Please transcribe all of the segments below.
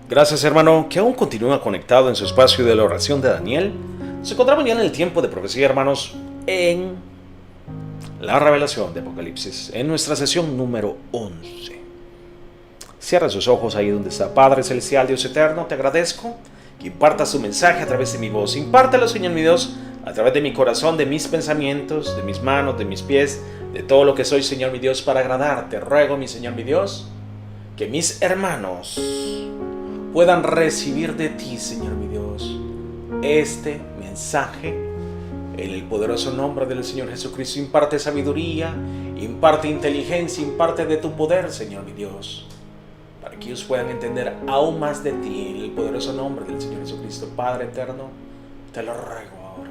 Gracias, hermano, que aún continúa conectado en su espacio de la oración de Daniel. Nos encontramos ya en el tiempo de profecía, hermanos, en la revelación de Apocalipsis, en nuestra sesión número 11. Cierra sus ojos ahí donde está. Padre Celestial, Dios Eterno, te agradezco que impartas su mensaje a través de mi voz. Impártelo, Señor mi Dios, a través de mi corazón, de mis pensamientos, de mis manos, de mis pies, de todo lo que soy, Señor mi Dios, para agradarte. Ruego, mi Señor mi Dios, que mis hermanos puedan recibir de ti, Señor mi Dios, este mensaje en el poderoso nombre del Señor Jesucristo. Imparte sabiduría, imparte inteligencia, imparte de tu poder, Señor mi Dios, para que ellos puedan entender aún más de ti en el poderoso nombre del Señor Jesucristo. Padre eterno, te lo ruego ahora.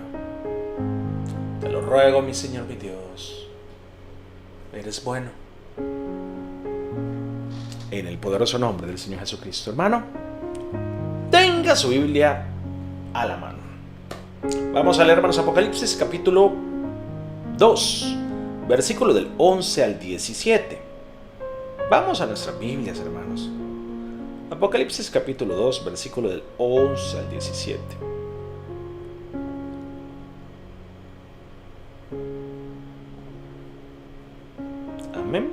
Te lo ruego, mi Señor mi Dios. Eres bueno. En el poderoso nombre del Señor Jesucristo. Hermano, tenga su Biblia a la mano. Vamos a leer, hermanos, Apocalipsis capítulo 2, versículo del 11 al 17. Vamos a nuestras Biblias, hermanos. Apocalipsis capítulo 2, versículo del 11 al 17. Amén.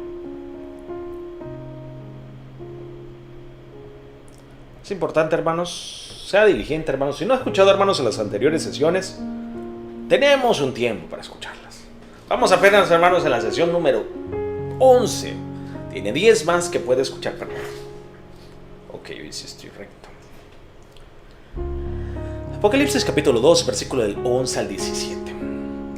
Es importante, hermanos, sea diligente, hermanos. Si no ha escuchado, hermanos, en las anteriores sesiones, tenemos un tiempo para escucharlas. Vamos apenas, hermanos, en la sesión número 11. Tiene 10 más que puede escuchar, perdón. Ok, hoy sí estoy recto. Apocalipsis capítulo 2, versículo del 11 al 17.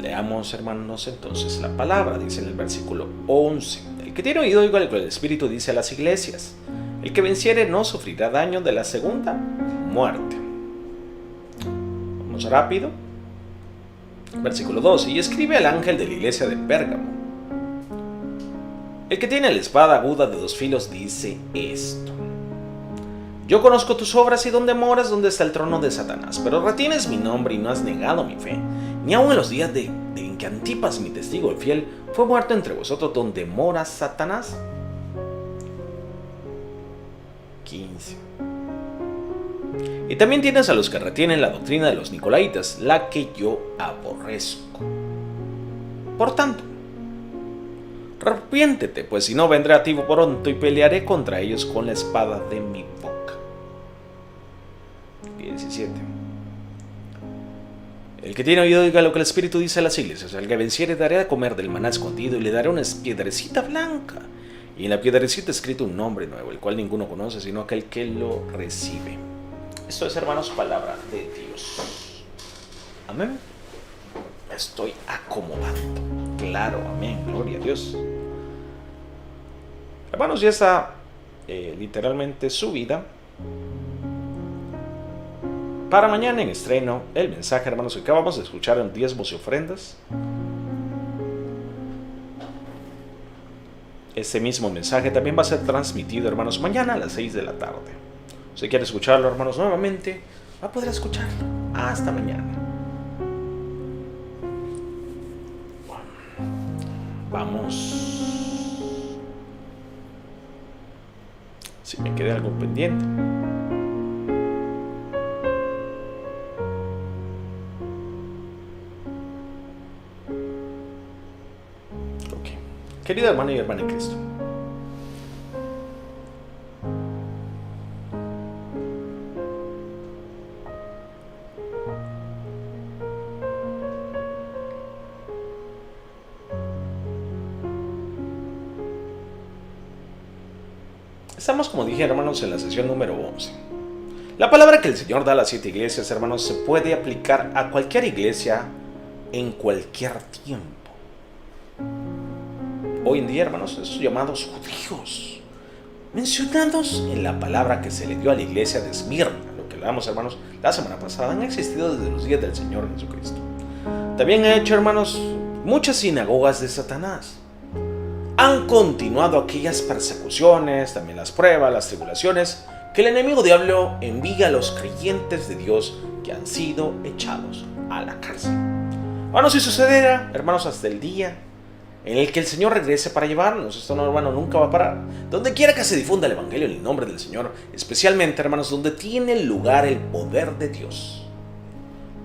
Leamos, hermanos, entonces la palabra. Dice en el versículo 11: El que tiene oído, oiga lo que el Espíritu dice a las iglesias. El que venciere no sufrirá daño de la segunda muerte. Vamos rápido. Versículo 12. Y escribe al ángel de la iglesia de Pérgamo: El que tiene la espada aguda de 2 filos dice esto: Yo conozco tus obras y donde moras, donde está el trono de Satanás, pero retienes mi nombre y no has negado mi fe, ni aun en los días en que Antipas, mi testigo fiel, fue muerto entre vosotros, donde mora Satanás. 15. Y también tienes a los que retienen la doctrina de los Nicolaitas, la que yo aborrezco. Por tanto, arrepiéntete, pues si no vendré a ti pronto y pelearé contra ellos con la espada de mi boca. 17. El que tiene oído, oiga lo que el Espíritu dice a las iglesias. El que venciere daré a comer del maná escondido y le daré una piedrecita blanca, y en la piedrecita escrito un nombre nuevo, el cual ninguno conoce sino aquel que lo recibe. Esto es, hermanos, palabra de Dios. Amén. Me estoy acomodando. Claro, amén. Gloria a Dios. Hermanos, ya está literalmente subida para mañana en estreno el mensaje, hermanos, que acabamos de escuchar en diezmos y ofrendas. Este mismo mensaje también va a ser transmitido, hermanos, mañana a las 6 de la tarde. Si quiere escucharlo, hermanos, nuevamente, va a poder escucharlo. Hasta mañana. Vamos. Si me queda algo pendiente. Querido hermano y hermana en Cristo, estamos, como dije, hermanos, en la sesión número 11. La palabra que el Señor da a las 7 iglesias, hermanos, se puede aplicar a cualquier iglesia en cualquier tiempo. Hoy en día, hermanos, esos llamados judíos, mencionados en la palabra que se le dio a la iglesia de Esmirna, lo que hablamos, hermanos, la semana pasada, han existido desde los días del Señor Jesucristo. También han hecho, hermanos, muchas sinagogas de Satanás. Han continuado aquellas persecuciones, también las pruebas, las tribulaciones, que el enemigo diablo envía a los creyentes de Dios que han sido echados a la cárcel. Bueno, si sucediera, hermanos, hasta el día en el que el Señor regrese para llevarnos. Esto, no, hermano, nunca va a parar. Donde quiera que se difunda el Evangelio en el nombre del Señor, especialmente, hermanos, donde tiene lugar el poder de Dios,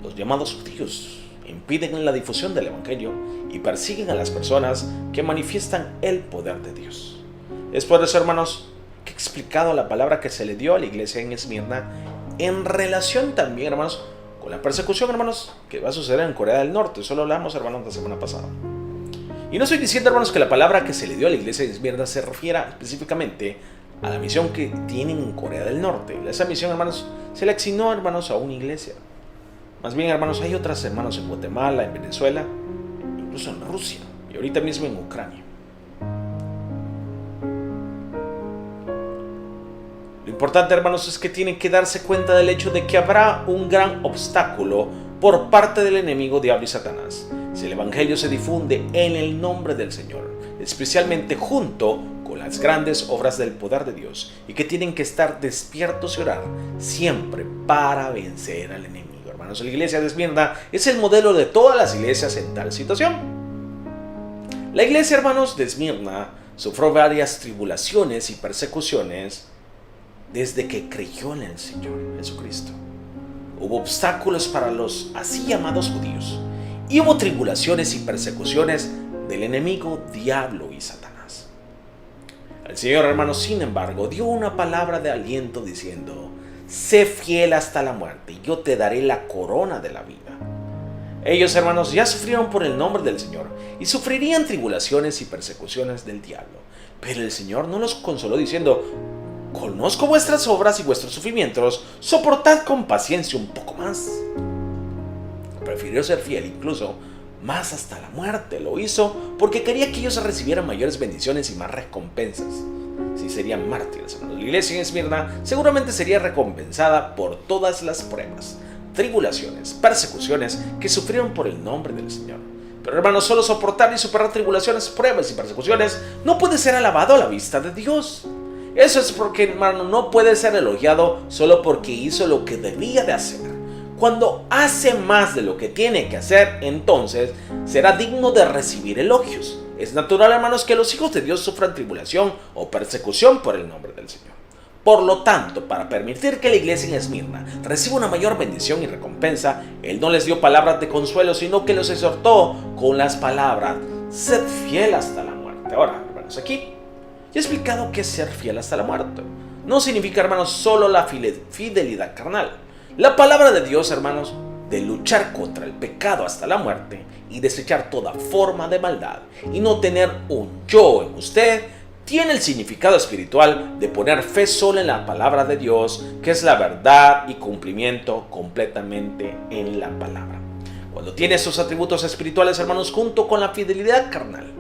los llamados judíos impiden la difusión del Evangelio y persiguen a las personas que manifiestan el poder de Dios. Es por eso, hermanos, que he explicado la palabra que se le dio a la iglesia en Esmirna en relación también, hermanos, con la persecución, hermanos, que va a suceder en Corea del Norte. Eso lo hablamos, hermanos, la semana pasada. Y no estoy diciendo, hermanos, que la palabra que se le dio a la iglesia de Esmirna se refiera específicamente a la misión que tienen en Corea del Norte. Esa misión, hermanos, se le asignó, hermanos, a una iglesia. Más bien, hermanos, hay otras, hermanos, en Guatemala, en Venezuela, incluso en Rusia y ahorita mismo en Ucrania. Lo importante, hermanos, es que tienen que darse cuenta del hecho de que habrá un gran obstáculo por parte del enemigo, diablo y Satanás, si el Evangelio se difunde en el nombre del Señor, especialmente junto con las grandes obras del poder de Dios, y que tienen que estar despiertos y orar siempre para vencer al enemigo. Hermanos, la iglesia de Esmirna es el modelo de todas las iglesias en tal situación. La iglesia, hermanos, de Esmirna sufrió varias tribulaciones y persecuciones desde que creyó en el Señor Jesucristo. Hubo obstáculos para los así llamados judíos, y hubo tribulaciones y persecuciones del enemigo, diablo y Satanás. El Señor, hermanos, sin embargo, dio una palabra de aliento diciendo: sé fiel hasta la muerte, y yo te daré la corona de la vida. Ellos, hermanos, ya sufrieron por el nombre del Señor y sufrirían tribulaciones y persecuciones del diablo. Pero el Señor no los consoló diciendo: conozco vuestras obras y vuestros sufrimientos, soportad con paciencia un poco más. Prefirió ser fiel incluso más hasta la muerte. Lo hizo porque quería que ellos recibieran mayores bendiciones y más recompensas. Si serían mártires, hermanos, la iglesia en Esmirna seguramente sería recompensada por todas las pruebas, tribulaciones, persecuciones que sufrieron por el nombre del Señor. Pero, hermanos, solo soportar y superar tribulaciones, pruebas y persecuciones no puede ser alabado a la vista de Dios. Eso es porque, hermano, no puede ser elogiado solo porque hizo lo que debía de hacer. Cuando hace más de lo que tiene que hacer, entonces será digno de recibir elogios. Es natural, hermanos, que los hijos de Dios sufran tribulación o persecución por el nombre del Señor. Por lo tanto, para permitir que la iglesia en Esmirna reciba una mayor bendición y recompensa, Él no les dio palabras de consuelo, sino que los exhortó con las palabras: sed fiel hasta la muerte. Ahora, hermanos, aquí ya he explicado qué es ser fiel hasta la muerte. No significa, hermanos, solo la fidelidad carnal. La palabra de Dios, hermanos, de luchar contra el pecado hasta la muerte y desechar toda forma de maldad y no tener un yo en usted, tiene el significado espiritual de poner fe solo en la palabra de Dios, que es la verdad y cumplimiento completamente en la palabra. Cuando tiene esos atributos espirituales, hermanos, junto con la fidelidad carnal,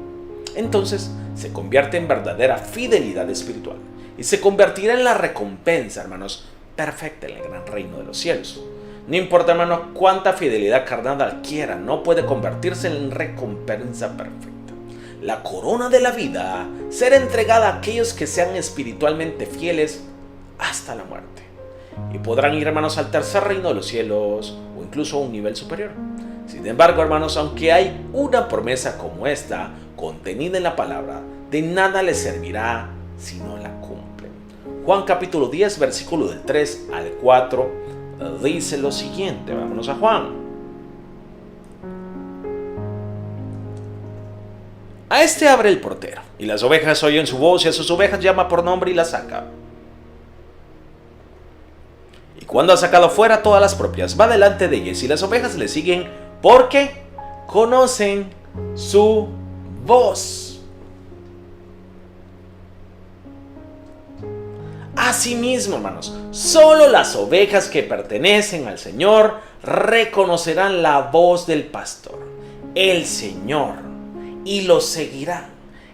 entonces se convierte en verdadera fidelidad espiritual y se convertirá en la recompensa, hermanos, perfecta en el gran reino de los cielos. No importa, hermano, cuánta fidelidad carnal adquiera, no puede convertirse en recompensa perfecta. La corona de la vida será entregada a aquellos que sean espiritualmente fieles hasta la muerte, y podrán ir, hermanos, al tercer reino de los cielos o incluso a un nivel superior. Sin embargo, hermanos, aunque hay una promesa como esta contenida en la palabra, de nada les servirá si no la cumplen. Juan capítulo 10, versículo del 3 al 4 dice lo siguiente. Vámonos a Juan. A este abre el portero, y las ovejas oyen su voz, y a sus ovejas llama por nombre y las saca. Y cuando ha sacado fuera todas las propias, va delante de ellas, y las ovejas le siguen porque conocen su voz. Asimismo, hermanos, solo las ovejas que pertenecen al Señor reconocerán la voz del pastor, el Señor, y los seguirán.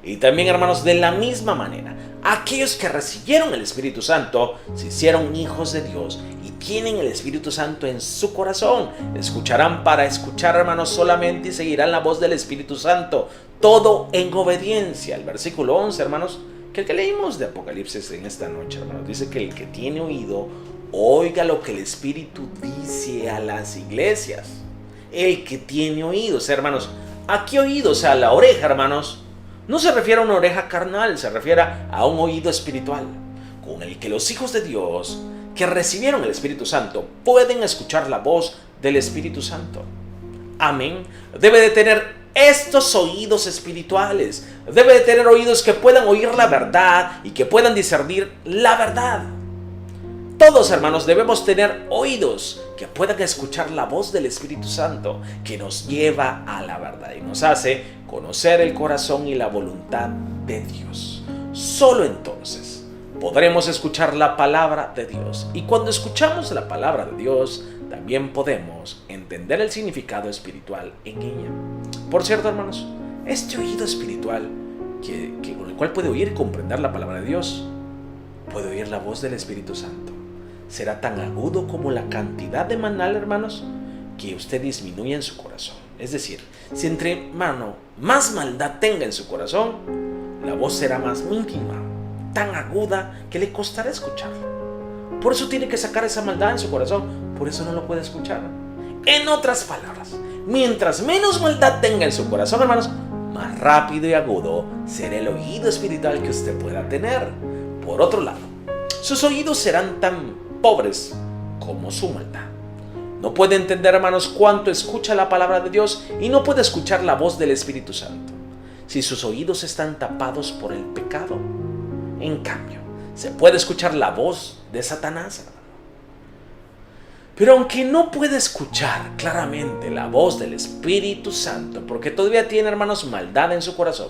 Y también, hermanos, de la misma manera, aquellos que recibieron el Espíritu Santo se hicieron hijos de Dios y tienen el Espíritu Santo en su corazón. Escucharán para escuchar, hermanos, solamente, y seguirán la voz del Espíritu Santo, todo en obediencia. El versículo 11, hermanos, que el que leímos de Apocalipsis en esta noche, hermanos, dice que el que tiene oído, oiga lo que el Espíritu dice a las iglesias. El que tiene oídos, hermanos, Aquí oído, o sea, la oreja, hermanos, no se refiere a una oreja carnal, se refiere a un oído espiritual, con el que los hijos de Dios que recibieron el Espíritu Santo pueden escuchar la voz del Espíritu Santo. Amén. Debe de tener estos oídos espirituales. Debe de tener oídos que puedan oír la verdad y que puedan discernir la verdad. Todos, hermanos, debemos tener oídos que puedan escuchar la voz del Espíritu Santo, que nos lleva a la verdad y nos hace conocer el corazón y la voluntad de Dios. Solo entonces podremos escuchar la palabra de Dios. Y cuando escuchamos la palabra de Dios, también podemos entender el significado espiritual en ella. Por cierto, hermanos, este oído espiritual con el cual puede oír y comprender la palabra de Dios, puede oír la voz del Espíritu Santo. Será tan agudo como la cantidad de manal, hermanos, que usted disminuya en su corazón. Es decir, si entre más maldad tenga en su corazón, la voz será más íntima, tan aguda que le costará escucharla. Por eso tiene que sacar esa maldad en su corazón, por eso no lo puede escuchar. En otras palabras, mientras menos maldad tenga en su corazón, hermanos, más rápido y agudo será el oído espiritual que usted pueda tener. Por otro lado, sus oídos serán tan pobres como su maldad. No puede entender, hermanos, cuánto escucha la palabra de Dios y no puede escuchar la voz del Espíritu Santo si sus oídos están tapados por el pecado. En cambio, se puede escuchar la voz de Satanás, hermano. Pero aunque no puede escuchar claramente la voz del Espíritu Santo, porque todavía tiene, hermanos, maldad en su corazón,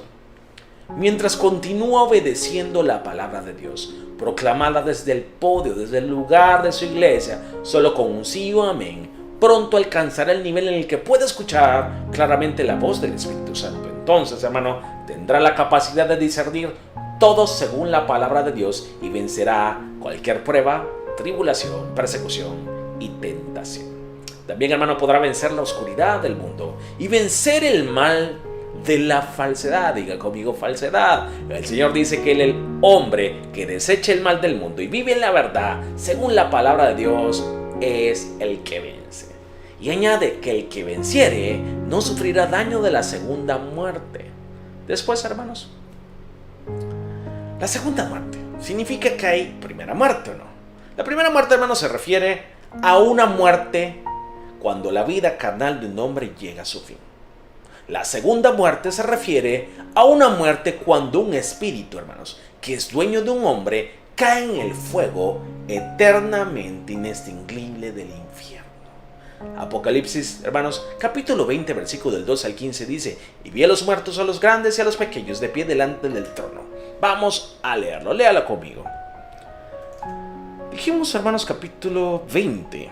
mientras continúa obedeciendo la palabra de Dios, proclamada desde el podio, desde el lugar de su iglesia, solo con un sí o amén, pronto alcanzará el nivel en el que puede escuchar claramente la voz del Espíritu Santo. Entonces, hermano, tendrá la capacidad de discernir todo según la palabra de Dios y vencerá cualquier prueba, tribulación, persecución y tentación. También, hermano, podrá vencer la oscuridad del mundo y vencer el mal de la falsedad. Diga conmigo, falsedad. El Señor dice que el hombre que deseche el mal del mundo y vive en la verdad, según la palabra de Dios, es el que vence. Y añade que el que venciere no sufrirá daño de la segunda muerte. Después, hermanos, la segunda muerte significa que hay primera muerte, ¿o no? La primera muerte, hermanos, se refiere a una muerte cuando la vida carnal de un hombre llega a su fin. La segunda muerte se refiere a una muerte cuando un espíritu, hermanos, que es dueño de un hombre, cae en el fuego eternamente inextinguible del infierno. Apocalipsis, hermanos, capítulo 20, versículo del 2 al 15 dice: y vi a los muertos, a los grandes y a los pequeños, de pie delante del trono. Vamos a leerlo, léalo conmigo. Dijimos, hermanos, capítulo 20.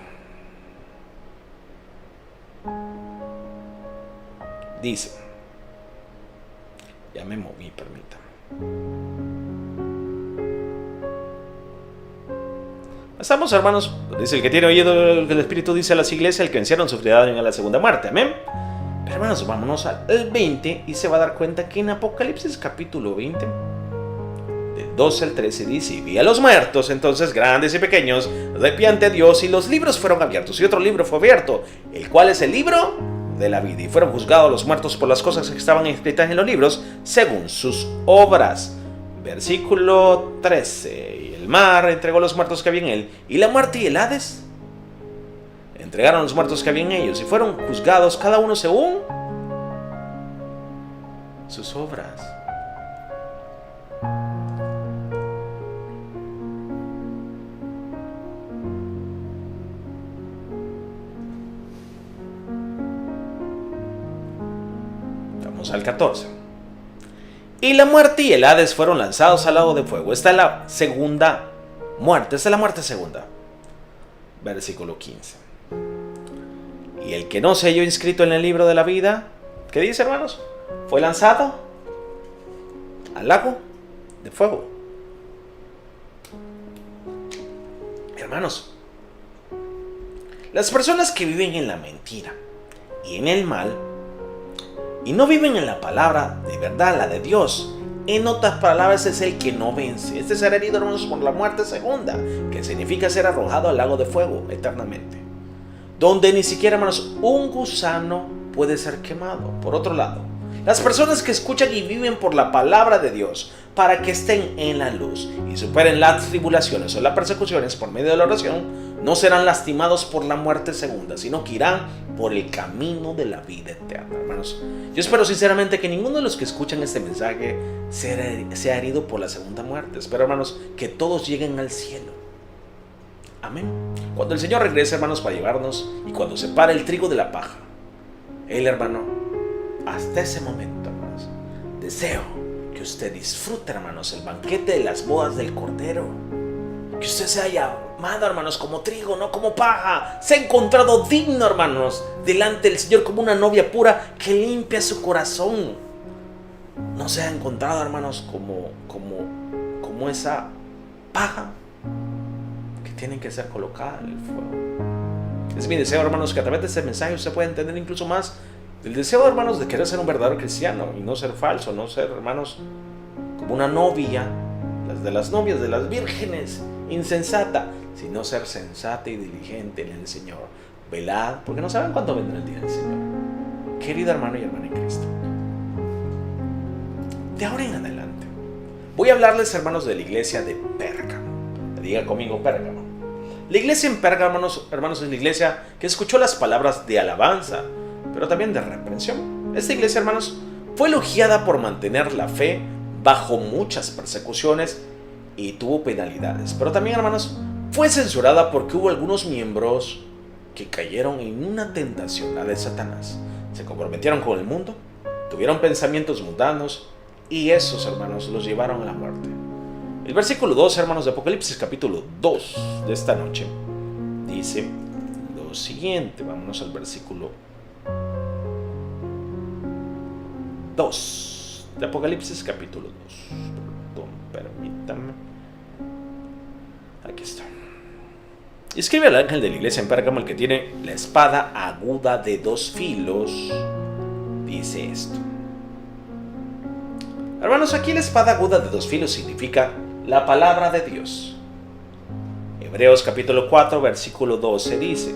Dice, ya me moví, permítame. Estamos, hermanos, dice: el que tiene oído, el Espíritu dice a las iglesias, el que vencieron sufrirá daño en la segunda muerte. Amén. Pero, hermanos, vámonos al 20 y se va a dar cuenta que en Apocalipsis capítulo 20, del 12 al 13, dice: y vi a los muertos, entonces grandes y pequeños, de pie ante Dios, y los libros fueron abiertos, y otro libro fue abierto, el cual es el libro de la vida, y fueron juzgados los muertos por las cosas que estaban escritas en los libros según sus obras. Versículo 13: y el mar entregó los muertos que había en él, y la muerte y el Hades entregaron los muertos que había en ellos, y fueron juzgados cada uno según sus obras. Al 14. Y la muerte y el Hades fueron lanzados al lago de fuego. Esta es la segunda muerte. Esta es la muerte segunda. Versículo 15. Y el que no se halló inscrito en el libro de la vida, ¿qué dice, hermanos? Fue lanzado al lago de fuego. Hermanos, las personas que viven en la mentira y en el mal y no viven en la palabra de verdad, la de Dios, en otras palabras, es el que no vence. Este será herido, hermanos, por la muerte segunda, que significa ser arrojado al lago de fuego eternamente, donde ni siquiera, hermanos, un gusano puede ser quemado. Por otro lado, las personas que escuchan y viven por la palabra de Dios para que estén en la luz y superen las tribulaciones o las persecuciones por medio de la oración, no serán lastimados por la muerte segunda, sino que irán por el camino de la vida eterna. Hermanos, yo espero sinceramente que ninguno de los que escuchan este mensaje sea herido por la segunda muerte. Espero, hermanos, que todos lleguen al cielo. Amén. Cuando el Señor regrese, hermanos, para llevarnos y cuando separe el trigo de la paja, Él, hermano, hasta ese momento, hermanos, deseo que usted disfrute, hermanos, el banquete de las bodas del Cordero. Que usted se haya amado, hermanos, como trigo, no como paja. Se ha encontrado digno, hermanos, delante del Señor como una novia pura que limpia su corazón. No se ha encontrado, hermanos, como esa paja que tiene que ser colocada en el fuego. Es mi deseo, hermanos, que a través de este mensaje usted pueda entender incluso más el deseo, hermanos, de querer ser un verdadero cristiano y no ser falso, no ser, hermanos, como una novia, las novias de las vírgenes, insensata, sino ser sensata y diligente en el Señor. Velad, porque no saben cuándo vendrá el día del Señor. Querido hermano y hermana en Cristo, de ahora en adelante voy a hablarles, hermanos, de la iglesia de Pérgamo. Diga conmigo, Pérgamo. La iglesia en Pérgamo, hermanos, es la iglesia que escuchó las palabras de alabanza, pero también de reprensión. Esta iglesia, hermanos, fue elogiada por mantener la fe bajo muchas persecuciones y tuvo penalidades, pero también, hermanos, fue censurada porque hubo algunos miembros que cayeron en una tentación, la de Satanás. Se comprometieron con el mundo, tuvieron pensamientos mundanos y esos, hermanos, los llevaron a la muerte. El versículo 2, hermanos, de Apocalipsis capítulo 2 de esta noche dice lo siguiente. Vámonos al versículo 2 de Apocalipsis capítulo 2. Perdón, permítame. Aquí está. Escribe al ángel de la iglesia en Pérgamo, el que tiene la espada aguda de 2 filos, dice esto. Hermanos, aquí la espada aguda de 2 filos significa la palabra de Dios. Hebreos capítulo 4, versículo 12 dice: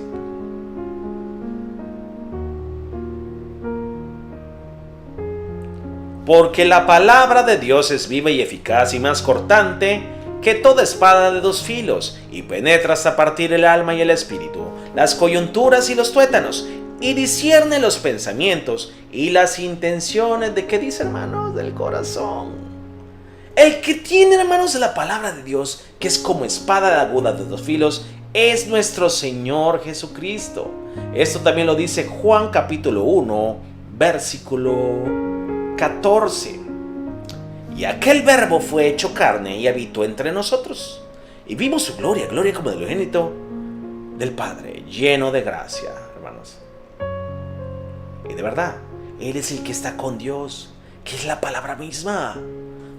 porque la palabra de Dios es viva y eficaz y más cortante que toda espada de 2 filos, y penetra hasta partir el alma y el espíritu, las coyunturas y los tuétanos, y discierne los pensamientos y las intenciones de, ¿qué dice, hermanos? Del corazón. El que tiene, hermanos, la palabra de Dios, que es como espada aguda de 2 filos, es nuestro Señor Jesucristo. Esto también lo dice Juan capítulo 1, versículo 14. Y aquel verbo fue hecho carne y habitó entre nosotros, y vimos su gloria, gloria como del unigénito del Padre, lleno de gracia, hermanos. Y de verdad, Él es el que está con Dios, que es la palabra misma.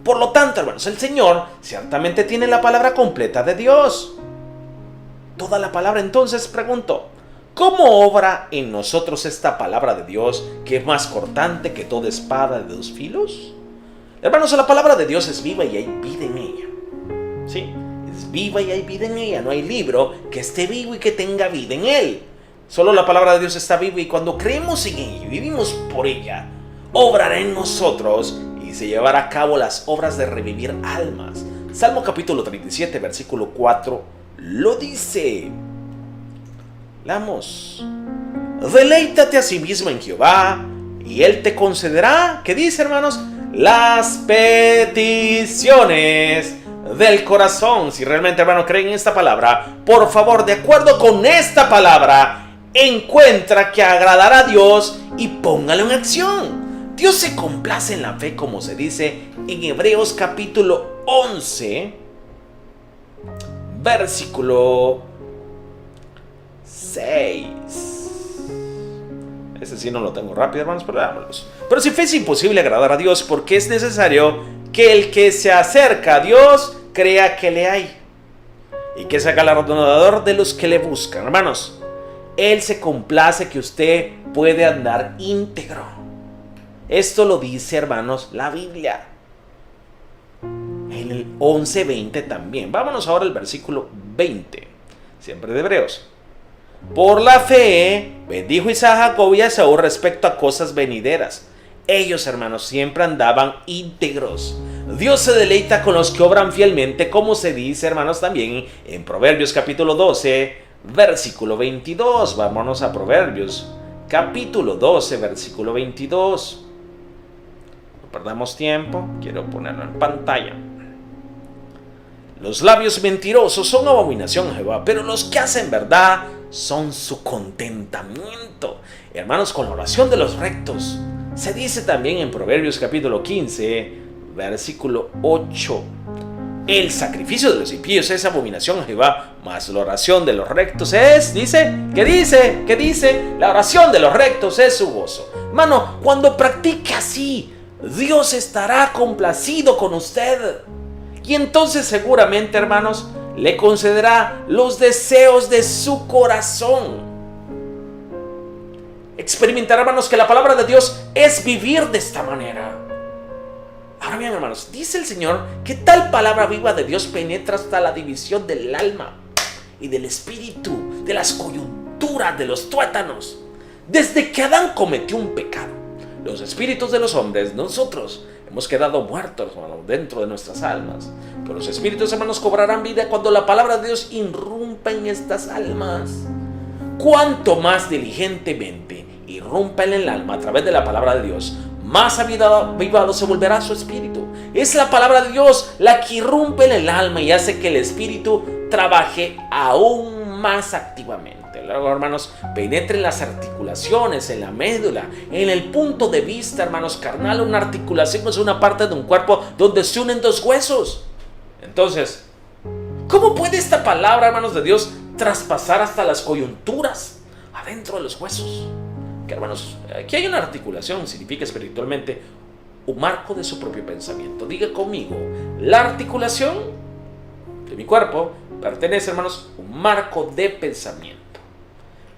Por lo tanto, hermanos, el Señor ciertamente tiene la palabra completa de Dios. Toda la palabra. Entonces pregunto, ¿cómo obra en nosotros esta palabra de Dios, que es más cortante que toda espada de 2 filos? Hermanos, la palabra de Dios es viva y hay vida en ella. Sí, es viva y hay vida en ella. No hay libro que esté vivo y que tenga vida en él. Solo la palabra de Dios está viva, y cuando creemos en ella y vivimos por ella, obrará en nosotros y se llevará a cabo las obras de revivir almas. Salmo capítulo 37, versículo 4 lo dice. Leamos: deleítate a sí mismo en Jehová, y Él te concederá, ¿qué dice, hermanos? Las peticiones del corazón. Si realmente, hermano, creen en esta palabra, por favor, de acuerdo con esta palabra, encuentra que agradará a Dios y póngalo en acción. Dios se complace en la fe, como se dice en Hebreos capítulo 11, versículo 6. Ese sí no lo tengo rápido, hermanos, pero veámoslos. Pero sin fe es imposible agradar a Dios, porque es necesario que el que se acerca a Dios crea que le hay, y que es galardonador de los que le buscan. Hermanos, Él se complace que usted puede andar íntegro. Esto lo dice, hermanos, la Biblia. En el 11:20 también. Vámonos ahora al versículo 20, siempre de Hebreos. Por la fe, bendijo Isaac a Jacob y a Esaú respecto a cosas venideras. Ellos, hermanos, siempre andaban íntegros. Dios se deleita con los que obran fielmente, como se dice, hermanos, también en Proverbios capítulo 12, versículo 22. Vámonos a Proverbios capítulo 12, versículo 22. No perdamos tiempo, quiero ponerlo en pantalla. Los labios mentirosos son abominación a Jehová, pero los que hacen verdad son su contentamiento. Hermanos, con la oración de los rectos, se dice también en Proverbios capítulo 15, versículo 8. El sacrificio de los impíos es abominación a Jehová, mas la oración de los rectos es, ¿qué dice? La oración de los rectos es su gozo. Hermano, cuando practique así, Dios estará complacido con usted. Y entonces seguramente, hermanos, le concederá los deseos de su corazón. Experimentará, hermanos, que la palabra de Dios es vivir de esta manera. Ahora bien, hermanos, dice el Señor que tal palabra viva de Dios penetra hasta la división del alma y del espíritu, de las coyunturas, de los tuétanos. Desde que Adán cometió un pecado, los espíritus de los hombres, nosotros, hemos quedado muertos, hermanos, dentro de nuestras almas. Pero los espíritus, hermanos, cobrarán vida cuando la palabra de Dios irrumpa en estas almas. Cuanto más diligentemente irrumpa en el alma a través de la palabra de Dios, más avivado se volverá su espíritu. Es la palabra de Dios la que irrumpe en el alma y hace que el espíritu trabaje aún más activamente. Luego, hermanos, penetre en las articulaciones, en la médula, en el punto de vista, hermanos, carnal. Una articulación es una parte de un cuerpo donde se unen dos huesos. Entonces, ¿cómo puede esta palabra, hermanos de Dios, traspasar hasta las coyunturas, adentro de los huesos? Que, hermanos, aquí hay una articulación, significa espiritualmente un marco de su propio pensamiento. Diga conmigo, la articulación de mi cuerpo pertenece, hermanos, a un marco de pensamiento.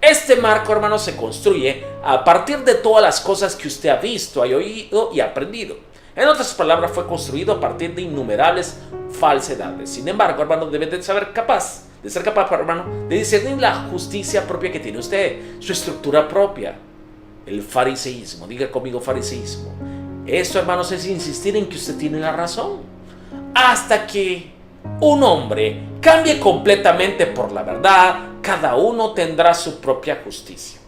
Este marco, hermanos, se construye a partir de todas las cosas que usted ha visto, ha oído y ha aprendido. En otras palabras, fue construido a partir de innumerables falsedades. Sin embargo, hermano, debe de ser capaz, hermano, de discernir la justicia propia que tiene usted, su estructura propia, el fariseísmo. Diga conmigo, fariseísmo. Esto, hermanos, es insistir en que usted tiene la razón. Hasta que un hombre cambie completamente por la verdad, cada uno tendrá su propia justicia.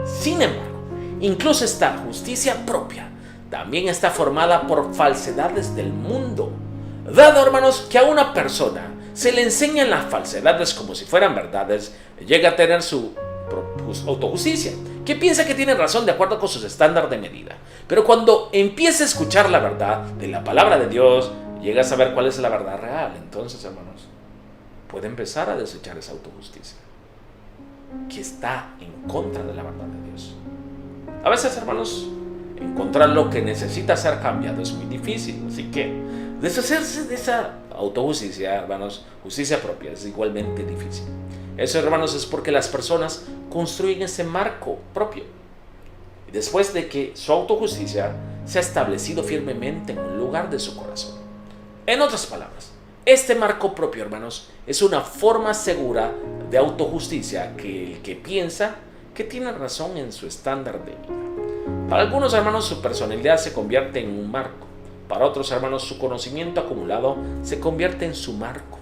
Sin embargo, incluso esta justicia propia también está formada por falsedades del mundo. Dado, hermanos, que a una persona se le enseñan las falsedades como si fueran verdades, llega a tener su autojusticia, que piensa que tiene razón de acuerdo con sus estándares de medida. Pero cuando empieza a escuchar la verdad de la palabra de Dios, llega a saber cuál es la verdad real. Entonces, hermanos, puede empezar a desechar esa autojusticia que está en contra de la verdad de Dios. A veces, hermanos, encontrar lo que necesita ser cambiado es muy difícil. Así que deshacerse de esa autojusticia, hermanos, justicia propia, es igualmente difícil. Eso, hermanos, es porque las personas construyen ese marco propio. Y después de que su autojusticia se ha establecido firmemente en un lugar de su corazón. En otras palabras, este marco propio, hermanos, es una forma segura de autojusticia que el que piensa que tiene razón en su estándar de vida. Para algunos, hermanos, su personalidad se convierte en un marco. Para otros, hermanos, su conocimiento acumulado se convierte en su marco.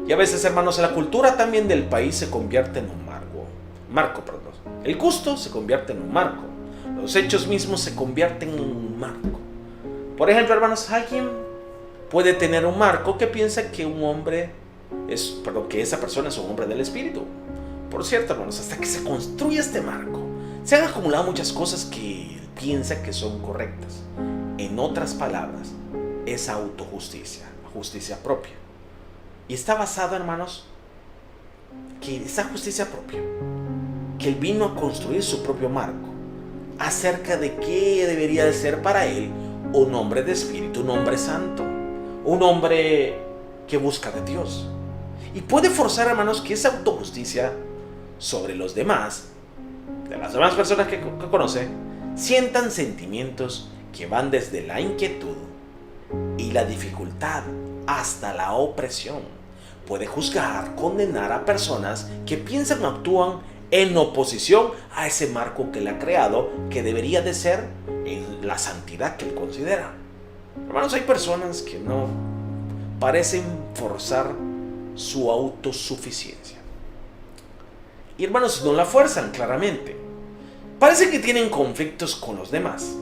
Y a veces, hermanos, la cultura también del país se convierte en un marco. El gusto se convierte en un marco. Los hechos mismos se convierten en un marco. Por ejemplo, hermanos, alguien puede tener un marco que piensa que que esa persona es un hombre del espíritu. Por cierto, hermanos, hasta que se construye este marco, se han acumulado muchas cosas que él piensa que son correctas. En otras palabras, es autojusticia, justicia propia. Y está basado, hermanos, que esa justicia propia, que él vino a construir su propio marco acerca de qué debería de ser para él un hombre de espíritu, un hombre santo, un hombre que busca de Dios. Y puede forzar, hermanos, que esa autojusticia sobre los demás, de las demás personas que conoce, sientan sentimientos que van desde la inquietud y la dificultad hasta la opresión. puede juzgar, condenar a personas que piensan o actúan en oposición a ese marco que Él ha creado, que debería de ser en la santidad que Él considera. Hermanos, hay personas que no parecen forzar su autosuficiencia. Y hermanos, no la fuerzan claramente. Parece que tienen conflictos con los demás.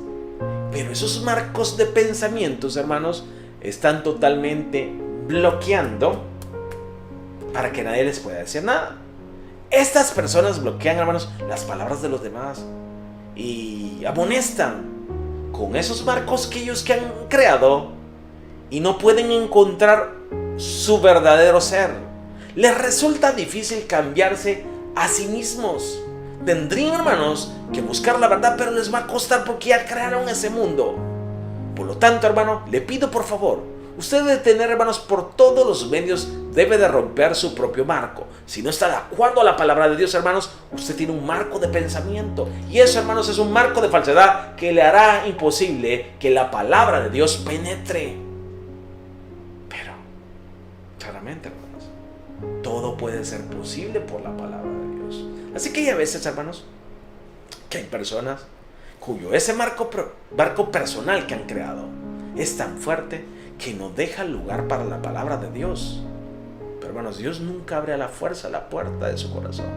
Pero esos marcos de pensamientos, hermanos, están totalmente bloqueando para que nadie les pueda decir nada. Estas personas bloquean, hermanos, las palabras de los demás y amonestan con esos marcos que ellos que han creado y no pueden encontrar su verdadero ser. Les resulta difícil cambiarse a sí mismos. Tendrían, hermanos, que buscar la verdad, pero les va a costar porque ya crearon ese mundo. Por lo tanto, hermano, le pido por favor, usted debe tener, hermanos, por todos los medios, debe de romper su propio marco. Si no está de acuerdo a la palabra de Dios, hermanos, usted tiene un marco de pensamiento. Y eso, hermanos, es un marco de falsedad que le hará imposible que la palabra de Dios penetre. Pero, claramente, hermanos, todo puede ser posible por la palabra de Dios. Así que hay a veces, hermanos, que hay personas cuyo ese marco personal que han creado es tan fuerte que no deja lugar para la palabra de Dios. Pero, hermanos, Dios nunca abre a la fuerza la puerta de su corazón.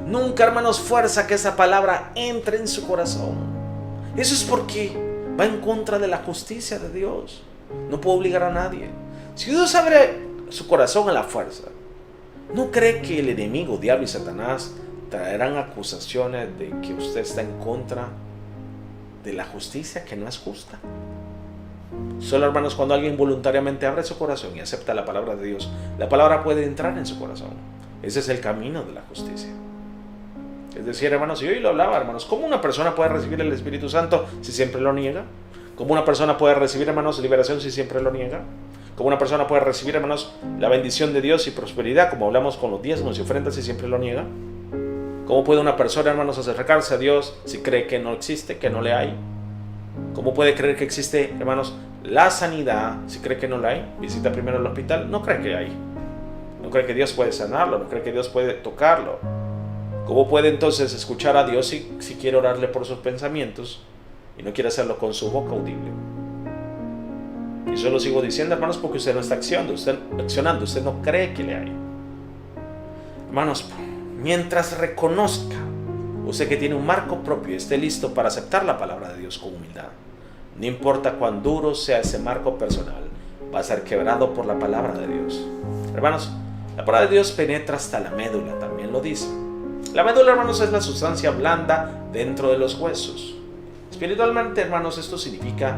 Nunca, hermanos, fuerza que esa palabra entre en su corazón. Eso es porque va en contra de la justicia de Dios. No puede obligar a nadie. Si Dios abre su corazón a la fuerza, ¿no cree que el enemigo, diablo y Satanás traerán acusaciones de que usted está en contra de la justicia que no es justa? Solo, hermanos, cuando alguien voluntariamente abre su corazón y acepta la palabra de Dios, la palabra puede entrar en su corazón. Ese es el camino de la justicia. Es decir, hermanos, y hoy lo hablaba, hermanos, ¿cómo una persona puede recibir el Espíritu Santo si siempre lo niega? ¿Cómo una persona puede recibir, hermanos, liberación si siempre lo niega? ¿Cómo una persona puede recibir, hermanos, la bendición de Dios y prosperidad, como hablamos con los diezmos y ofrendas, si siempre lo niega? ¿Cómo puede una persona, hermanos, acercarse a Dios si cree que no existe, que no le hay? ¿Cómo puede creer que existe, hermanos, la sanidad si cree que no la hay? Visita primero el hospital, no cree que hay. No cree que Dios puede sanarlo, no cree que Dios puede tocarlo. ¿Cómo puede entonces escuchar a Dios si quiere orarle por sus pensamientos y no quiere hacerlo con su boca audible? Y eso lo sigo diciendo, hermanos, porque usted no está accionando, usted no cree que le hay. Hermanos, mientras reconozca usted que tiene un marco propio y esté listo para aceptar la palabra de Dios con humildad, no importa cuán duro sea ese marco personal, va a ser quebrado por la palabra de Dios. Hermanos, la palabra de Dios penetra hasta la médula, también lo dice. La médula, hermanos, es la sustancia blanda dentro de los huesos. Espiritualmente, hermanos, esto significa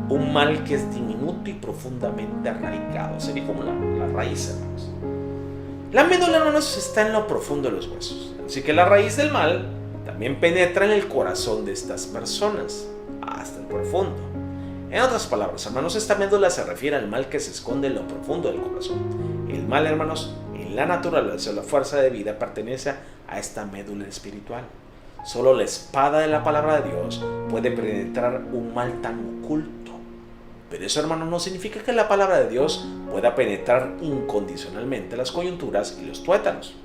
un mal que es diminuto y profundamente arraigado. Sería como la raíz, hermanos. La médula, hermanos, está en lo profundo de los huesos. Así que la raíz del mal también penetra en el corazón de estas personas, hasta el profundo. En otras palabras, hermanos, esta médula se refiere al mal que se esconde en lo profundo del corazón. El mal, hermanos, en la naturaleza o la fuerza de vida pertenece a esta médula espiritual. Solo la espada de la palabra de Dios puede penetrar un mal tan oculto. Pero eso, hermanos, no significa que la palabra de Dios pueda penetrar incondicionalmente las coyunturas y los tuétanos.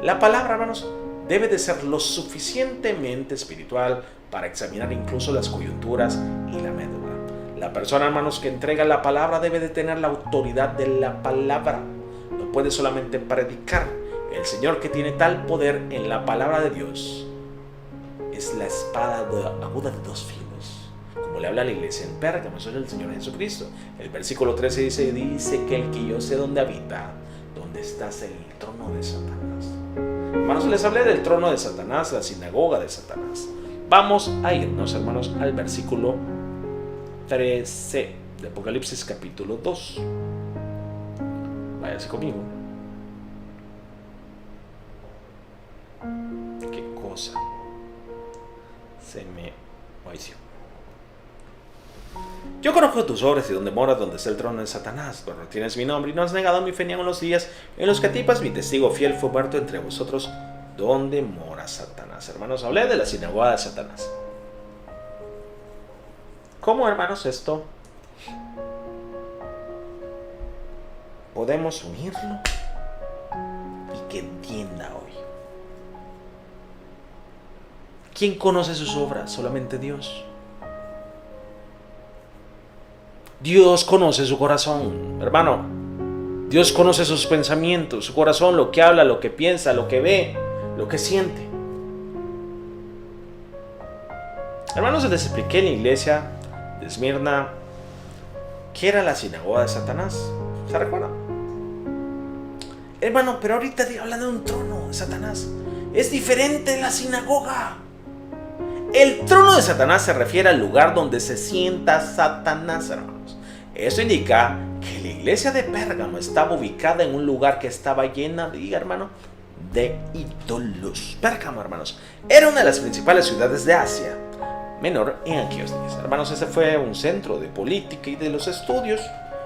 La palabra, hermanos, debe de ser lo suficientemente espiritual para examinar incluso las coyunturas y la médula. La persona, hermanos, que entrega la palabra debe de tener la autoridad de la palabra. No puede solamente predicar. El Señor, que tiene tal poder en la palabra de Dios, es la espada aguda de dos filos. Como le habla a la iglesia en Pérgamo, eso es el Señor Jesucristo. El versículo 13 dice que el que yo sé dónde habita, donde estás en el trono de Satanás. Hermanos, les hablé del trono de Satanás, la sinagoga de Satanás. Vamos a irnos, hermanos, al versículo 13 de Apocalipsis capítulo 2. Váyase conmigo. Qué cosa se me oició. Yo conozco tus obras y donde moras, donde está el trono de Satanás, pero no tienes mi nombre y no has negado mi fe ni aun los días en los que Antipas, mi testigo fiel, fue muerto entre vosotros, donde mora Satanás. Hermanos, hablé de la sinagoga de Satanás. ¿Cómo, hermanos, esto podemos unirlo y que entienda hoy. ¿Quién conoce sus obras? Solamente Dios. Dios conoce su corazón, hermano. Dios conoce sus pensamientos, su corazón, lo que habla, lo que piensa, lo que ve, lo que siente. Hermanos, les expliqué en la iglesia de Esmirna que era la sinagoga de Satanás. ¿Se recuerdan? Hermano, pero ahorita hablan de un trono de Satanás. Es diferente de la sinagoga. El trono de Satanás se refiere al lugar donde se sienta Satanás, hermanos. Eso indica que la iglesia de Pérgamo estaba ubicada en un lugar que estaba llena de, hermano, de ídolos. Pérgamo, hermanos, era una de las principales ciudades de Asia Menor en aquellos días. Hermanos, ese fue un centro de política y de los estudios.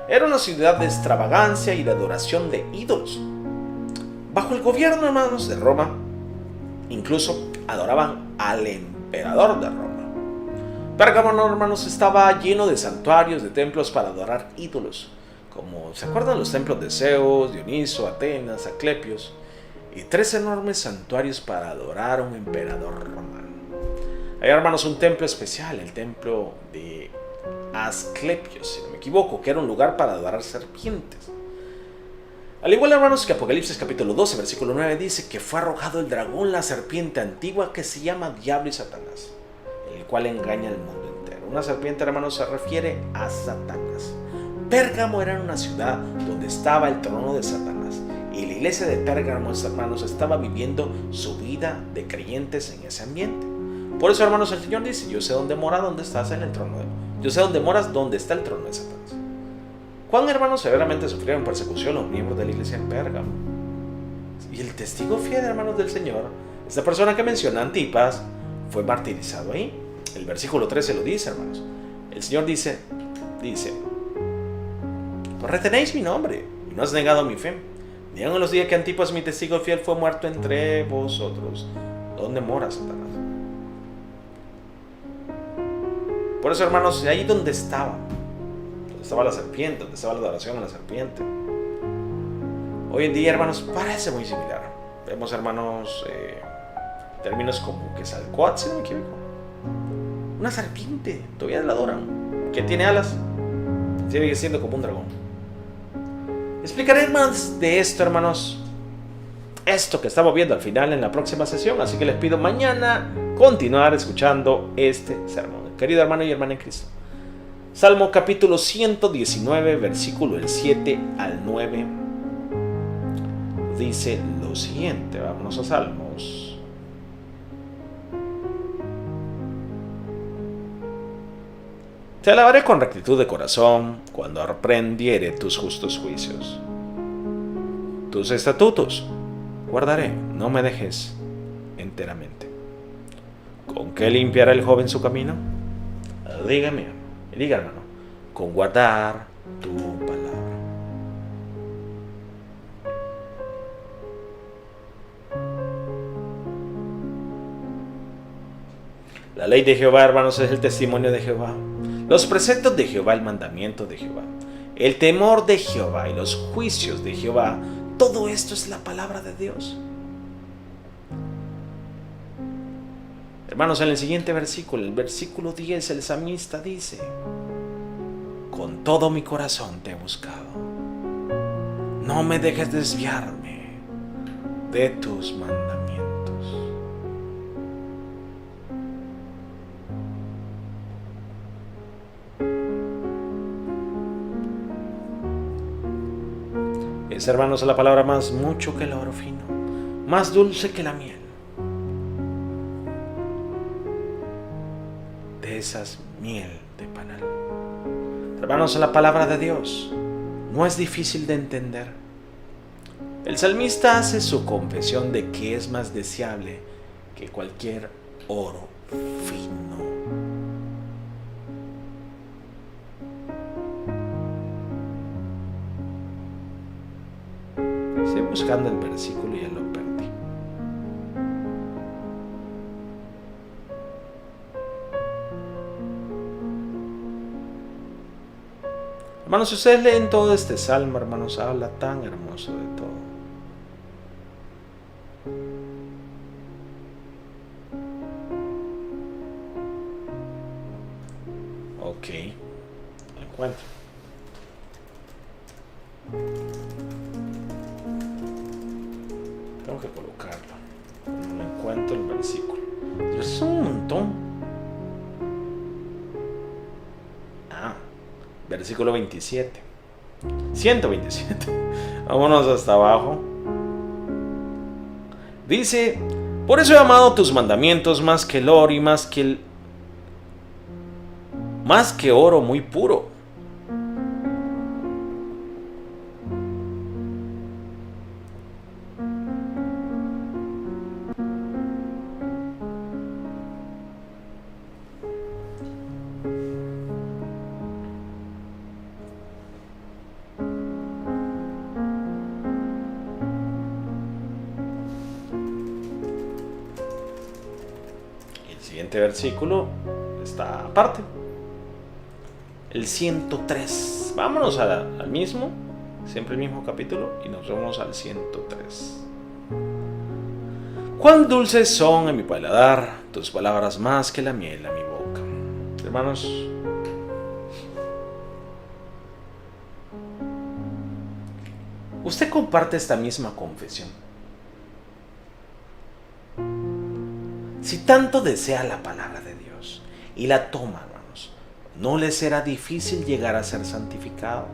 Era una ciudad de extravagancia y de adoración de ídolos. Bajo el gobierno, hermanos, de Roma, incluso adoraban al emperador de Roma. Pérgamo, hermanos, estaba lleno de santuarios, de templos para adorar ídolos, como se acuerdan los templos de Zeus, Dioniso, Atenas, Asclepios, y 3 enormes santuarios para adorar a un emperador romano. Hay, hermanos, un templo especial, el templo de Asclepios, si no me equivoco, que era un lugar para adorar serpientes. Al igual, hermanos, que Apocalipsis capítulo 12, versículo 9 dice que fue arrojado el dragón, la serpiente antigua que se llama Diablo y Satanás, el cual engaña al mundo entero. Una serpiente, hermanos, se refiere a Satanás. Pérgamo era una ciudad donde estaba el trono de Satanás, y la iglesia de Pérgamo, hermanos, estaba viviendo su vida de creyentes en ese ambiente. Por eso, hermanos, el Señor dice: yo sé dónde mora, dónde estás en el trono de... Yo sé dónde moras, dónde está el trono de Satanás. ¿Cuán, hermanos, severamente sufrieron persecución los miembros de la iglesia en Pérgamo? Y el testigo fiel, hermanos, del Señor, esta persona que menciona, Antipas, fue martirizado ahí. El versículo 13 lo dice, hermanos. El Señor dice, pues retenéis mi nombre y no has negado mi fe. Digan en los días que Antipas, mi testigo fiel, fue muerto entre vosotros. ¿Dónde mora Satanás? Por eso, hermanos, ahí donde estaba la serpiente, donde estaba la adoración a la serpiente. Hoy en día, hermanos, parece muy similar. Vemos, hermanos, términos como Quetzalcóatl, si no me equivoco. Una serpiente, todavía la adoran. Que tiene alas, sigue siendo como un dragón. Explicaré más de esto, hermanos, esto que estamos viendo al final en la próxima sesión. Así que les pido mañana continuar escuchando este sermón. Querido hermano y hermana en Cristo, Salmo capítulo 119, versículo del 7 al 9, dice lo siguiente. Vámonos a Salmos. Te alabaré con rectitud de corazón cuando reprendiere tus justos juicios. Tus estatutos guardaré, no me dejes enteramente. ¿Con qué limpiará el joven su camino? Dígame, hermano, con guardar tu palabra. La ley de Jehová, hermanos, es el testimonio de Jehová. Los preceptos de Jehová, el mandamiento de Jehová. El temor de Jehová y los juicios de Jehová. Todo esto es la palabra de Dios. Hermanos, en el siguiente versículo, el versículo 10, el salmista dice: con todo mi corazón te he buscado. No me dejes desviarme de tus mandamientos. Es, hermanos, la palabra más mucho que el oro fino, más dulce que la miel. Esas miel de panal. Hermanos, la palabra de Dios no es difícil de entender. El salmista hace su confesión de que es más deseable que cualquier oro fino. Estoy buscando el versículo y ya lo perdí. Hermanos, si ustedes leen todo este salmo, hermanos, habla tan hermoso de todo. Ok, lo encuentro. Tengo que colocarlo. No encuentro el versículo. Es un montón. Versículo 27. 127. Vámonos hasta abajo. Dice: por eso he amado tus mandamientos más que el oro y más que oro muy puro. El siguiente versículo está aparte. El 103. Vámonos al mismo, siempre el mismo capítulo, y nos vamos al 103. Cuán dulces son en mi paladar tus palabras más que la miel a mi boca. Hermanos, usted comparte esta misma confesión. Si tanto desea la palabra de Dios y la toma, hermanos, no le será difícil llegar a ser santificado,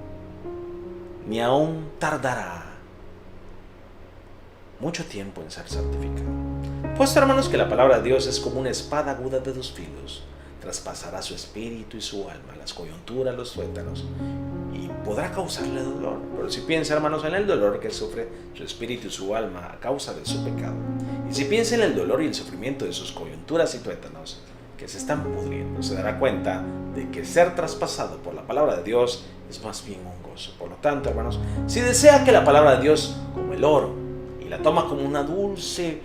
ni aún tardará mucho tiempo en ser santificado. Puesto, hermanos, que la palabra de Dios es como una espada aguda de 2 filos, traspasará su espíritu y su alma, las coyunturas, los tuétanos, y podrá causarle dolor. Pero si piensa, hermanos, en el dolor que sufre su espíritu y su alma a causa de su pecado, y si piensa en el dolor y el sufrimiento de sus coyunturas y tuétanos que se están pudriendo, se dará cuenta de que ser traspasado por la palabra de Dios es más bien un gozo. Por lo tanto, hermanos, si desea que la palabra de Dios, como el oro, y la toma como una dulce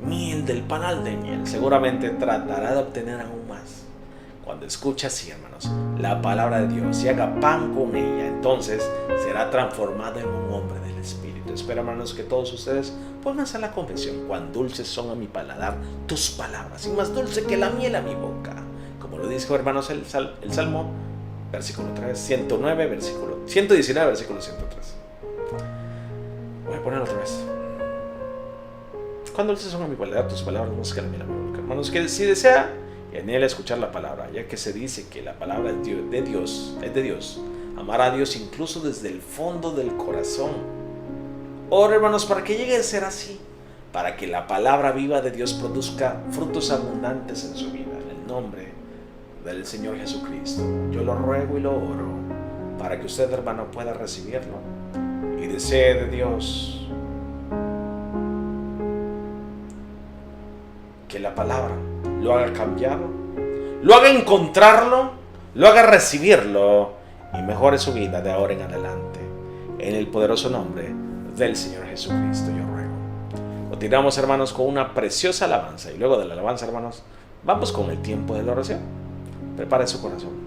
miel del panal de miel, seguramente tratará de obtener aún más. Cuando escucha así, hermanos, la palabra de Dios y haga pan con ella, entonces será transformado en un hombre del Espíritu. Espero, hermanos, que todos ustedes puedan hacer la confesión: cuán dulces son a mi paladar tus palabras, y más dulce que la miel a mi boca. Como lo dijo, hermanos, el Salmo, versículo 3, 119, versículo 103. Voy a ponerlo otra vez. Cuán dulces son a mi paladar tus palabras, más que la miel a mi boca. Hermanos, que si desea y anhela escuchar la palabra, ya que se dice que la palabra es de Dios, amar a Dios incluso desde el fondo del corazón. Ora, hermanos, para que llegue a ser así, para que la palabra viva de Dios produzca frutos abundantes en su vida. En el nombre del Señor Jesucristo, yo lo ruego y lo oro para que usted, hermano, pueda recibirlo y desee de Dios que la palabra lo haga cambiarlo, lo haga encontrarlo, lo haga recibirlo y mejore su vida de ahora en adelante. En el poderoso nombre del Señor Jesucristo yo ruego. Continuamos, hermanos, con una preciosa alabanza, y luego de la alabanza, hermanos, vamos con el tiempo de la oración. Prepare su corazón.